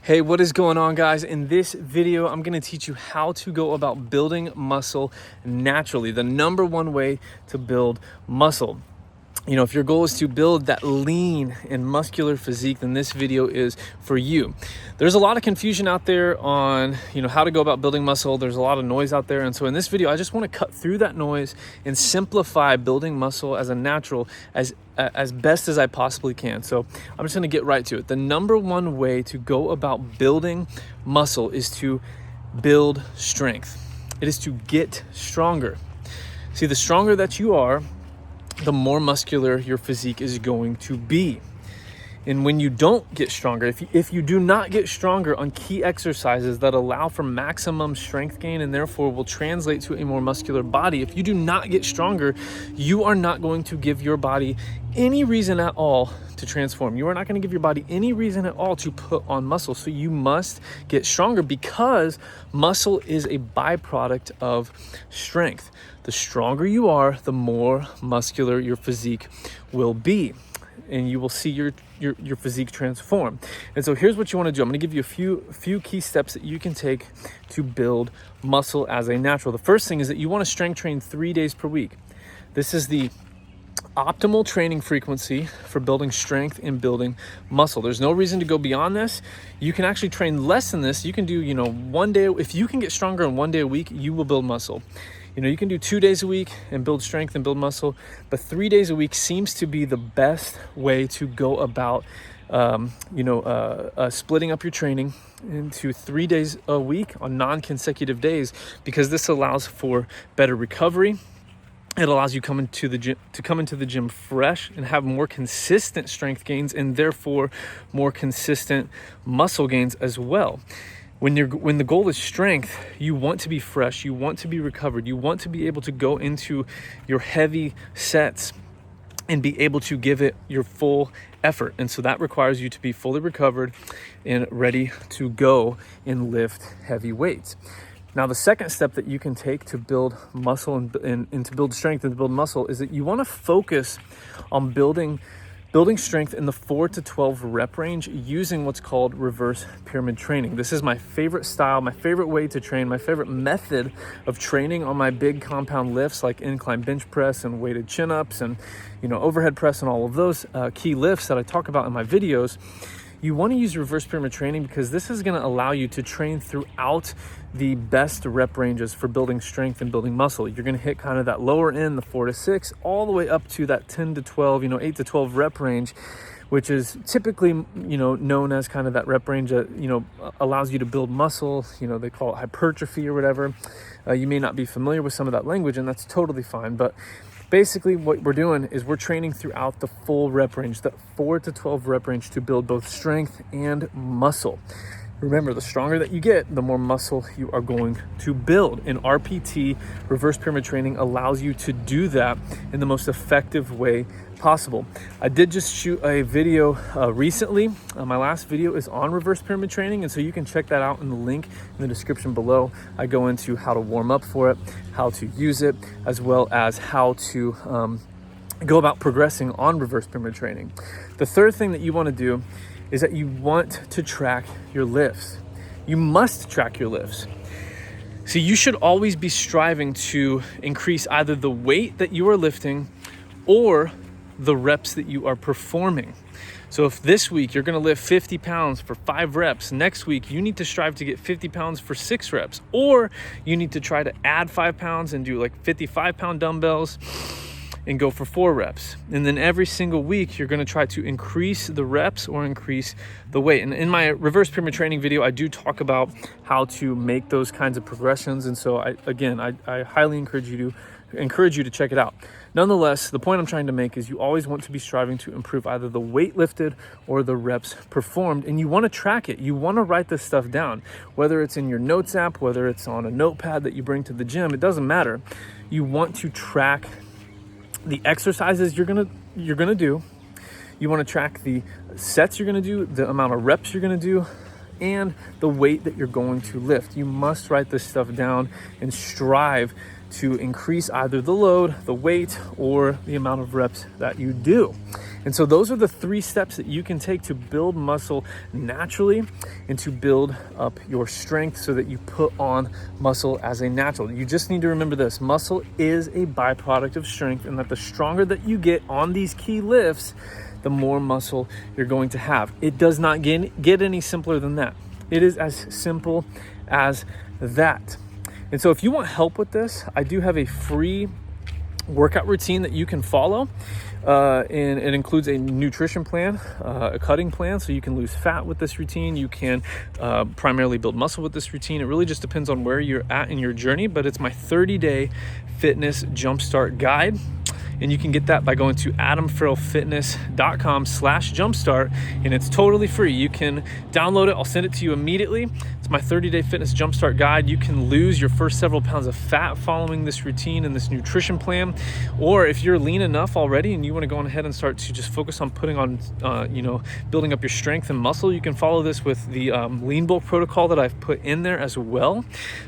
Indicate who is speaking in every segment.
Speaker 1: Hey, what is going on, guys? In this video, I'm going to teach you how to go about building muscle naturally, the number one way to build muscle. You know, if your goal is to build that lean and muscular physique, then this video is for you. There's a lot of confusion out there on, how to go about building muscle. There's a lot of noise out there. And so in this video, I just want to cut through that noise and simplify building muscle as a natural, as best as I possibly can. So I'm just going to get right to it. The number one way to go about building muscle is to build strength. It is to get stronger. See, the stronger that you are, the more muscular your physique is going to be. And when you don't get stronger, if you do not get stronger on key exercises that allow for maximum strength gain and therefore will translate to a more muscular body, if you do not get stronger, you are not going to give your body any reason at all to transform. You are not going to give your body any reason at all to put on muscle. So you must get stronger because muscle is a byproduct of strength. The stronger you are, the more muscular your physique will be, and you will see your physique transform. And so here's what you want to do. I'm going to give you a few key steps that you can take to build muscle as a natural. The first thing is that you want to strength train 3 days per week. This is the optimal training frequency for building strength and building muscle. There's no reason to go beyond this. You can actually train less than this. You can do, 1 day. If you can get stronger in 1 day a week, you will build muscle. You can do 2 days a week and build strength and build muscle, but 3 days a week seems to be the best way to go about, splitting up your training into 3 days a week on non-consecutive days, because this allows for better recovery. It allows you to come into the gym fresh and have more consistent strength gains and therefore more consistent muscle gains as well. When the goal is strength, you want to be fresh, you want to be recovered, you want to be able to go into your heavy sets and be able to give it your full effort. And so that requires you to be fully recovered and ready to go and lift heavy weights. Now, the second step that you can take to build muscle and to build strength and to build muscle is that you want to focus on building strength in the 4 to 12 rep range using what's called reverse pyramid training. This is my favorite style, my favorite way to train, my favorite method of training on my big compound lifts like incline bench press and weighted chin-ups and overhead press and all of those key lifts that I talk about in my videos. You want to use reverse pyramid training because this is going to allow you to train throughout the best rep ranges for building strength and building muscle. You're going to hit kind of that lower end, the 4 to 6, all the way up to that 10 to 12, 8 to 12 rep range, which is typically, known as kind of that rep range that, allows you to build muscle. They call it hypertrophy or whatever. You may not be familiar with some of that language, and that's totally fine. But basically what we're doing is we're training throughout the full rep range, that 4 to 12 rep range, to build both strength and muscle. Remember, the stronger that you get, the more muscle you are going to build. And RPT, reverse pyramid training, allows you to do that in the most effective way possible. I did just shoot a video recently. My last video is on reverse pyramid training, and so you can check that out in the link in the description below. I go into how to warm up for it, how to use it, as well as how to go about progressing on reverse pyramid training. The third thing that you want to do is that you want to track your lifts. You must track your lifts. See, you should always be striving to increase either the weight that you are lifting or the reps that you are performing. So if this week you're going to lift 50 pounds for 5 reps, next week you need to strive to get 50 pounds for 6 reps, or you need to try to add 5 pounds and do like 55-pound dumbbells and go for 4 reps. And then every single week, you're gonna try to increase the reps or increase the weight. And in my reverse pyramid training video, I do talk about how to make those kinds of progressions. And so I highly encourage you to check it out. Nonetheless, the point I'm trying to make is you always want to be striving to improve either the weight lifted or the reps performed, and you want to track it. You want to write this stuff down, whether it's in your notes app, whether it's on a notepad that you bring to the gym, it doesn't matter. You want to track the exercises you're gonna do. You want to track the sets you're gonna do, the amount of reps you're gonna do, and the weight that you're going to lift. You must write this stuff down and strive to increase either the load, the weight, or the amount of reps that you do. And so those are the 3 steps that you can take to build muscle naturally and to build up your strength so that you put on muscle as a natural. You just need to remember this: muscle is a byproduct of strength, and that the stronger that you get on these key lifts, the more muscle you're going to have. It does not get any simpler than that. It is as simple as that. And so if you want help with this, I do have a free workout routine that you can follow. And it includes a nutrition plan, a cutting plan, so you can lose fat with this routine. You can primarily build muscle with this routine. It really just depends on where you're at in your journey, but it's my 30-day fitness jumpstart guide. And you can get that by going to adamfarrellfitness.com/jumpstart, and it's totally free. You can download it. I'll send it to you immediately. It's my 30-day fitness jumpstart guide. You can lose your first several pounds of fat following this routine and this nutrition plan. Or if you're lean enough already and you want to go on ahead and start to just focus on putting on, building up your strength and muscle, you can follow this with the lean bulk protocol that I've put in there as well.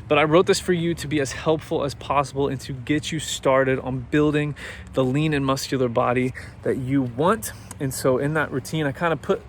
Speaker 1: But I wrote this for you to be as helpful as possible and to get you started on building the lean and muscular body that you want. And so in that routine, I kind of put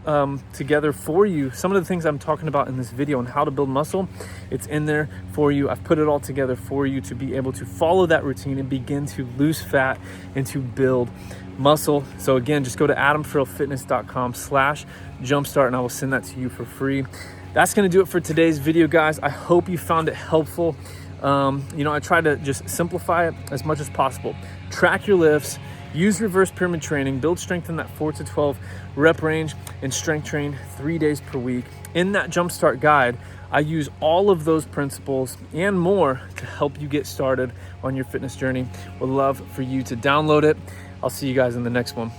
Speaker 1: together for you some of the things I'm talking about in this video on how to build muscle. It's in there for you. I've put it all together for you to be able to follow that routine and begin to lose fat and to build muscle. So again, just go to adamfarrellfitness.com/jumpstart and I will send that to you for free. That's going to do it for today's video, guys. I hope you found it helpful. I try to just simplify it as much as possible. Track your lifts, use reverse pyramid training, build strength in that 4 to 12 rep range, and strength train 3 days per week. In that Jumpstart guide, I use all of those principles and more to help you get started on your fitness journey. Would love for you to download it. I'll see you guys in the next one.